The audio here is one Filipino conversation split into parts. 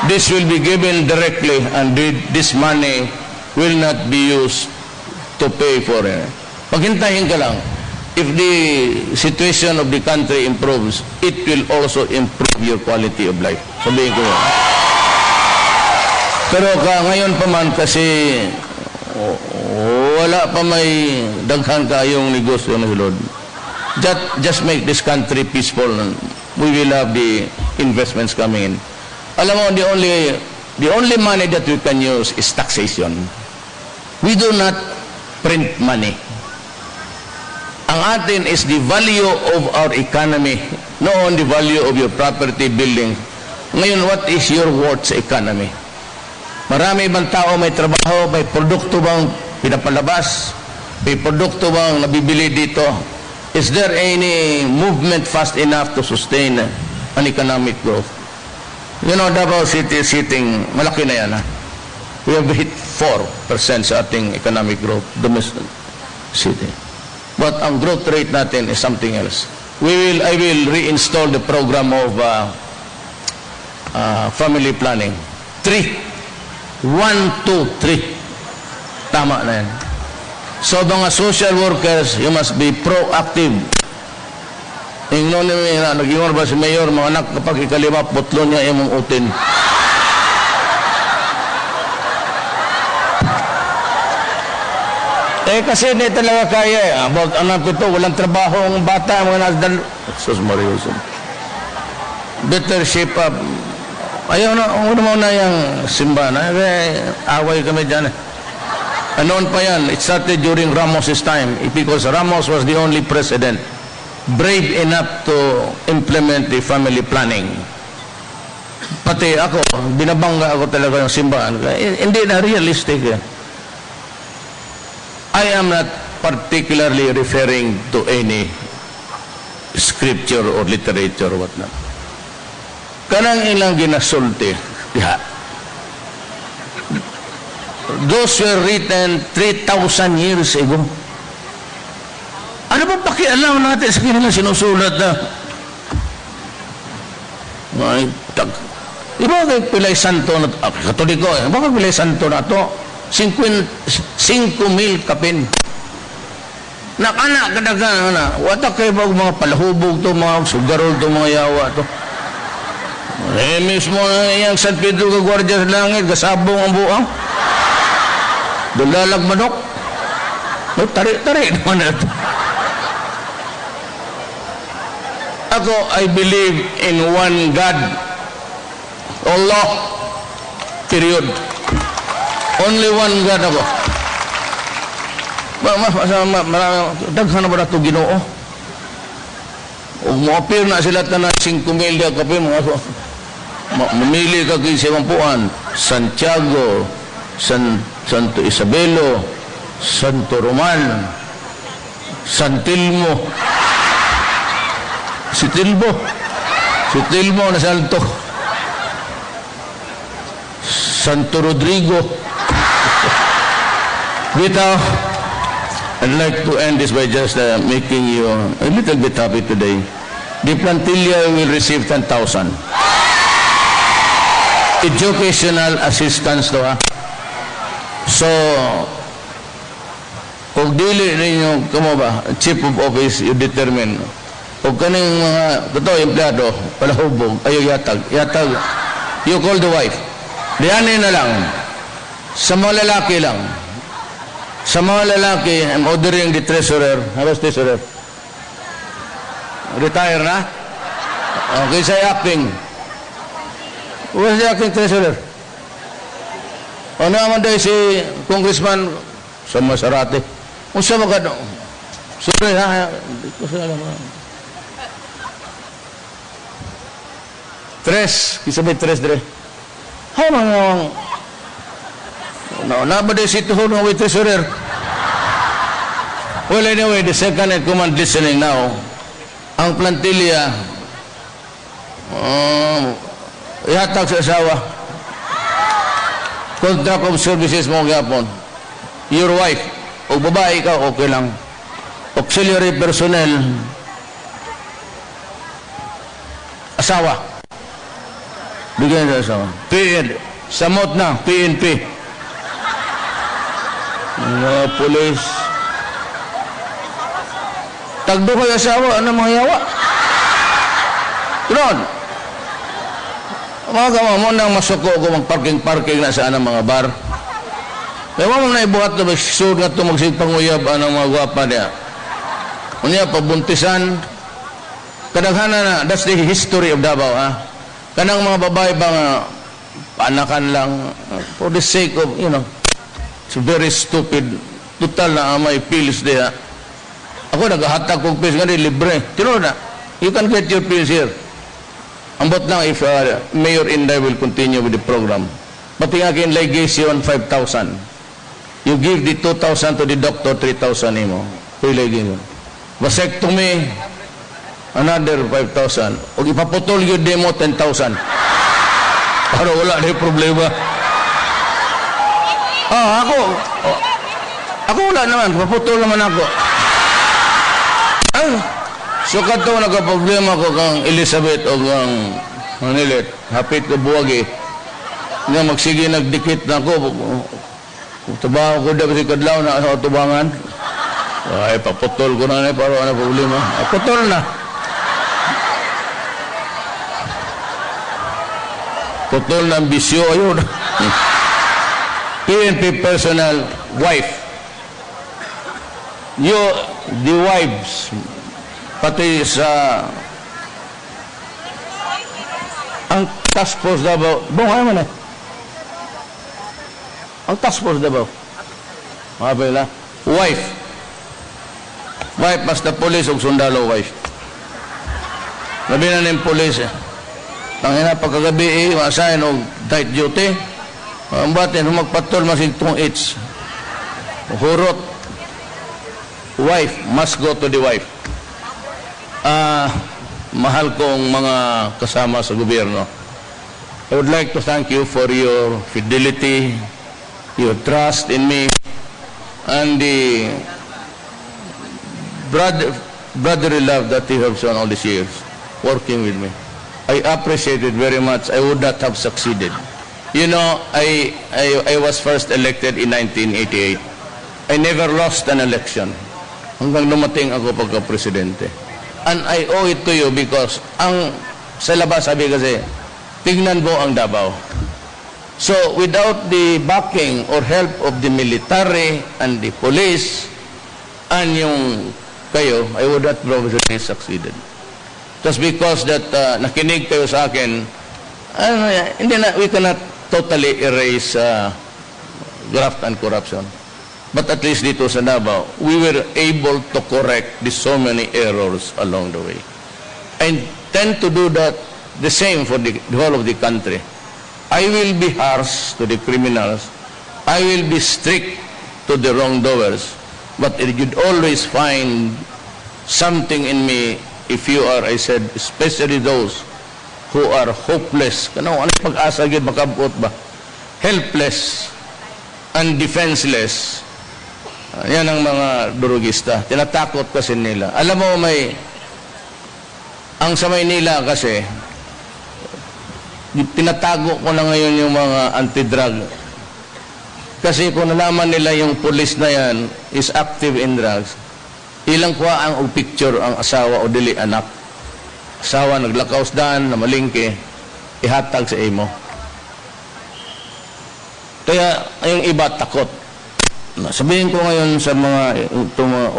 This will be given directly, and this money will not be used to pay for it. Paghintahin ka lang. If the situation of the country improves, it will also improve your quality of life. Sabihin ko yun. Pero ngayon pa man kasi wala pa may daghan kayong negosyo na Lord. Just make this country peaceful, and we will have the investments coming in. Alam mo, the only money that we can use is taxation. We do not print money. Ang atin is the value of our economy, not the value of your property, building. Ngayon, what is your worth sa economy? Marami bang tao may trabaho, may produkto bang pinapalabas, may produkto bang nabibili dito? Is there any movement fast enough to sustain an economic growth? You know, Davao City is sitting, malaki na yan, ha? We have hit 4% sa ating economic growth, domestic city. But ang growth rate natin is something else. I will reinstall the program of family planning. 3. 1, 2, 3. Tama na yan. So, mga social workers, you must be proactive. Ingnon niya, nag-iwan ba si Mayor, mga anak, kapag ikalima, putlo niya imong utin. Kasi hindi talaga kaya. About anak ko ito, walang trabaho ang bata, mga nasdal. Sus Marioso. Better shape up. Ayaw na, una yung simbahan. Away kami dyan. Noon pa yan, it started during Ramos's time, because Ramos was the only president brave enough to implement the family planning. Pati ako, binabangga ako talaga yung simbahan. Hindi na realistic. I am not particularly referring to any scripture or literature or whatnot. Kanang ilang ginasulti, those were written 3,000 years ago. Ano ba pakialam natin sa kanilang sinusulat na di ba kay Pilay Santo na Katoliko baka Pilay Santo na to 5,000 kapin nakana kadaga na wata kayo ba mga palahubog to mga sugarol to mga yawa to mismo yung San Pedro ka Guardia sa langit gasabong ang buang dulalag manok tarik naman na ito. Ako, I believe in one God. Allah. Period. Only one God ako. Daghan na ba na ito Ginoo? O mo-appear na sila na 5,000 kape, mamili ka kay Simampuan, Santiago, Santo Isabelo, Santo Roman, San Telmo, si Telmo na Santo, Santo Rodrigo. Bitaw, I'd like to end this by just making you a little bit happy today. The plantilla will receive 10,000. Educational assistance to ha. So, kung dili ninyo, kamo ba, chief of office, you determine. Kung kaning mga, totoo, empleyado, palahubog, ayaw yatag, you call the wife. Diyanin na lang. Sa mga lalaki lang. Sa mga lalaki, I'm ordering the treasurer. How's treasurer? Retire na? Okay, say acting. Who's the acting treasurer? O naman daw si Congressman sa Masarate. Kung siya magano. Sorry ha. Kasi alam mo. Tres. Kisabay tres dire. How long? No, nabade si Tuhon ng treasurer. Well, anyway, the second in command listening now. Ang plantilla ihatag sa asawa. Contract of services mo gapon. Your wife, o babae ka, okay lang. Auxiliary personnel, asawa. Bigyan sa asawa. Samot na, PNP. Mga pulis. Tagdo kayo asawa, ano mga yawa? Tunon. Mga kama mo nang masuko ko magparking-parking na sa anang mga bar. Kaya mo na ibuhat na magsisud nga ito magsipanguyab anang mga gwapa niya. Unya, pabuntisan. Kadaghanan na, that's the history of Davao, ha? Kanang mga babae ba nga paanakan lang for the sake of, you know, it's very stupid. Total na may pills diya. Ako naghahatag kong pills, nga libre. Tino na, you can get your pills here. Ambot lang if Mayor Inday will continue with the program. Pati nga kin ligation 5,000. You give the 2,000 to the doctor, 3,000 mo. Ligation. Vasectomy, another 5,000. O ipaputol yung demo, 10,000. Para wala na yung problema. Ako wala naman. Paputol naman ako. So kato nagka-problema ko kang Elizabeth o kang Manilit. Hapit ko buwagi. Nga magsige nagdikit na ako. Tubaho ko dapat si Kadlaw na sa tubangan. Ay, paputol ko na para wala problema. Putol na. Putol ng bisyo. Ayun. PNP personnel wife. The wives, pati sa ang task force Davao. Bungay mo na. Ang task force Davao. Mga pala. Wife. Wife, basta police o sundalo wife. Labi na ng police eh. Tangina pagkagabi maasahin o night duty. Ang batin, magpatol masig 2 Hurot. Wife, must go to the wife. Mahal kong mga kasama sa gobyerno. I would like to thank you for your fidelity, your trust in me, and the brotherly love that you have shown all these years working with me. I appreciate it very much. I would not have succeeded. You know, I was first elected in 1988. I never lost an election hanggang dumating ako pagka-presidente. And I owe it to you because sa labas sabi kasi, tignan mo ang Davao. So without the backing or help of the military and the police and yung kayo, I would not probably succeeded. Just because that nakinig kayo sa akin, we cannot totally erase graft and corruption. But at least dito sa Davao, we were able to correct so many errors along the way. I intend to do that the same for the whole of the country. I will be harsh to the criminals. I will be strict to the wrongdoers. But you'd always find something in me if you are, I said, especially those who are hopeless. Ano pag-asa gid makabot ba? Helpless and defenseless. Yan ang mga durugista. Tinatakot kasi nila. Alam mo, ang sa Maynila kasi, tinatago ko na ngayon yung mga anti-drug. Kasi kung nalaman nila yung police na yan is active in drugs, ilang kuha ang picture ang asawa o dili anak. Asawa naglakaw sa daan na malingke, ihatag sa imo. Kaya yung iba takot. Sabihin ko ngayon sa mga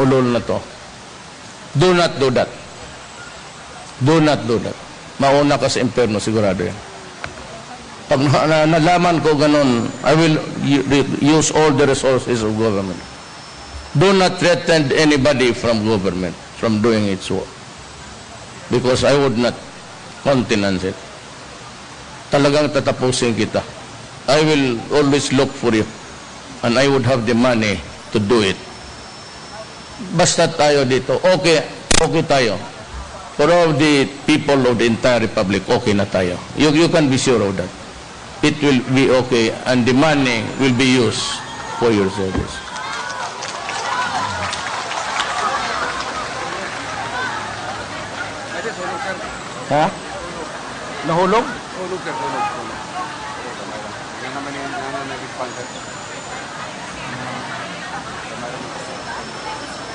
ulol na to, do not do that. Do not do that. Mauna ka sa impyerno, sigurado yan. Pag nalaman ko ganun, I will use all the resources of government. Do not threaten anybody from government from doing its work. Because I would not countenance it. Talagang tatapusin kita. I will always look for you. And I would have the money to do it. Basta tayo dito, okay tayo. For all the people of the entire republic, okay na tayo. You can be sure of that. It will be okay and the money will be used for your service. Ha? Nahulog?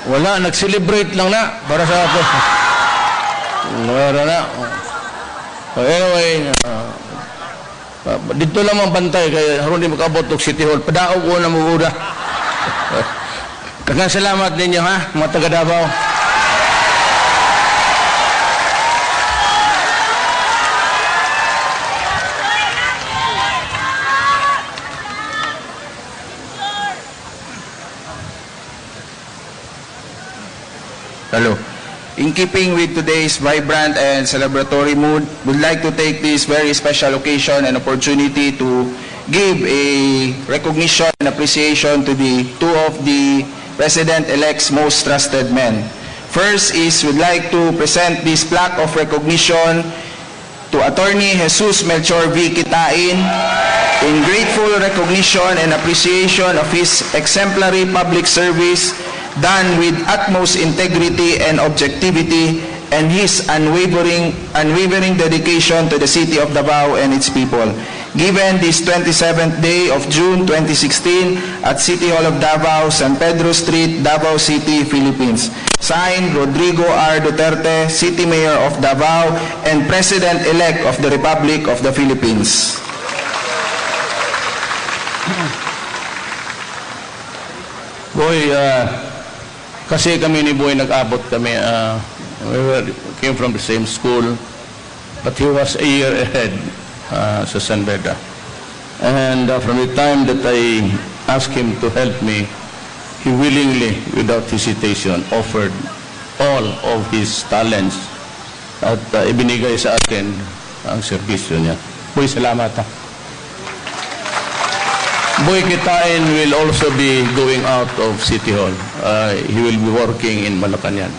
Wala, nag-celebrate lang na para sa ako. Wala na. Anyway, dito lang ang bantay kaya haron di makabot og City Hall. Padaog ko na muguda. Kagang salamat ninyo ha, mga taga Davao. Hello. In keeping with today's vibrant and celebratory mood, we'd like to take this very special occasion and opportunity to give a recognition and appreciation to the two of the President-elect's most trusted men. First is we'd like to present this plaque of recognition to Attorney Jesus Melchor V. Kitain in grateful recognition and appreciation of his exemplary public service done with utmost integrity and objectivity and his unwavering dedication to the city of Davao and its people. Given this 27th day of June 2016 at City Hall of Davao, San Pedro Street, Davao City, Philippines. Signed, Rodrigo R. Duterte, City Mayor of Davao and President-elect of the Republic of the Philippines. Boy, kasi kami ni Boy nag-abot kami, came from the same school, but he was a year ahead sa San Beda. And from the time that I asked him to help me, he willingly, without hesitation, offered all of his talents at ibinigay sa akin ang serbisyo niya. Boy, salamat ha. Boy Kitain will also be going out of City Hall. He will be working in Malacanang.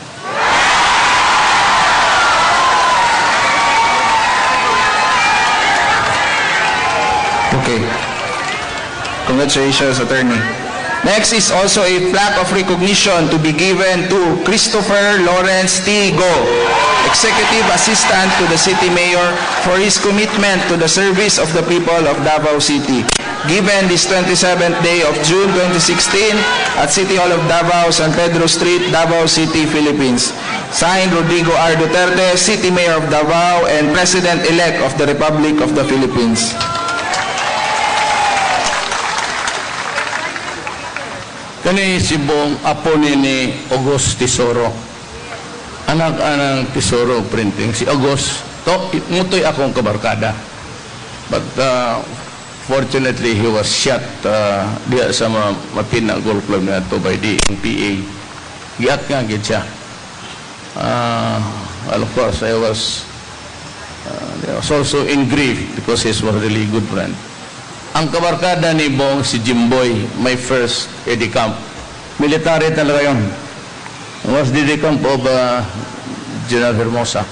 Okay. Congratulations, Attorney. Next is also a plaque of recognition to be given to Christopher Lawrence T. Go, Executive Assistant to the City Mayor, for his commitment to the service of the people of Davao City. Given this 27th day of June 2016 at City Hall of Davao, San Pedro Street, Davao City, Philippines. Signed, Rodrigo R. Duterte, City Mayor of Davao and President-elect of the Republic of the Philippines. Kani si Bong apo ni August Tesoro. Anak-anak Tesoro printing. Si August, mutoy akong kabarkada. But fortunately, he was shot diya sa Mapina Golf Club na ito by the NPA. Giat nga, gid siya. Well, of course, I was also in grief because he was a really good friend. Ang kabarkada ni Bong, si Jimboy, my first edicamp. Military talaga yun. He was the edicamp of General Hermosa.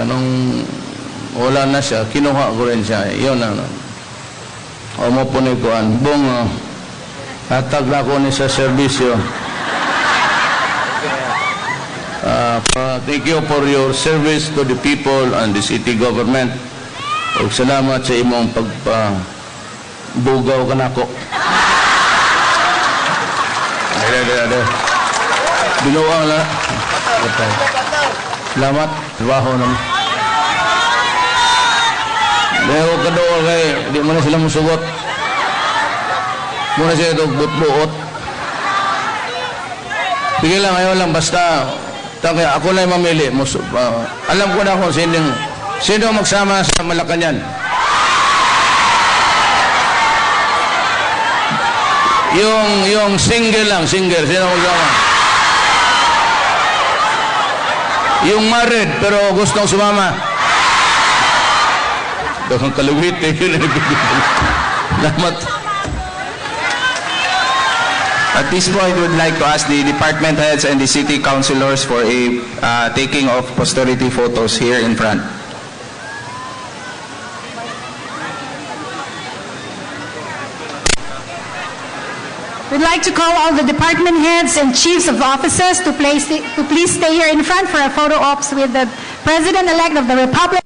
Nung wala na siya, kinuha ko rin siya. Yun na. Umupunin ko. Bong, hatag na ko ni sa serbisyo. Thank you for your service to the people and the city government. O salamat sa imong pagpabugaw ka na ko. Binuwang na. Salamat. Trabaho naman. Dahil ka doon kay, di mo na sila musugot. Muna siya ito but-buot. Sige lang, ayaw lang, basta ako lang mamili. Alam ko na kung sino magsama sa Malacanang. Yung single lang, sino magsama? Yung married, pero gustong sumama. Dakang kalawit eh. Salamat. At this point, we would like to ask the department heads and the city councilors for a taking of posterity photos here in front. We'd like to call all the department heads and chiefs of offices to please stay here in front for a photo ops with the President-elect of the Republic.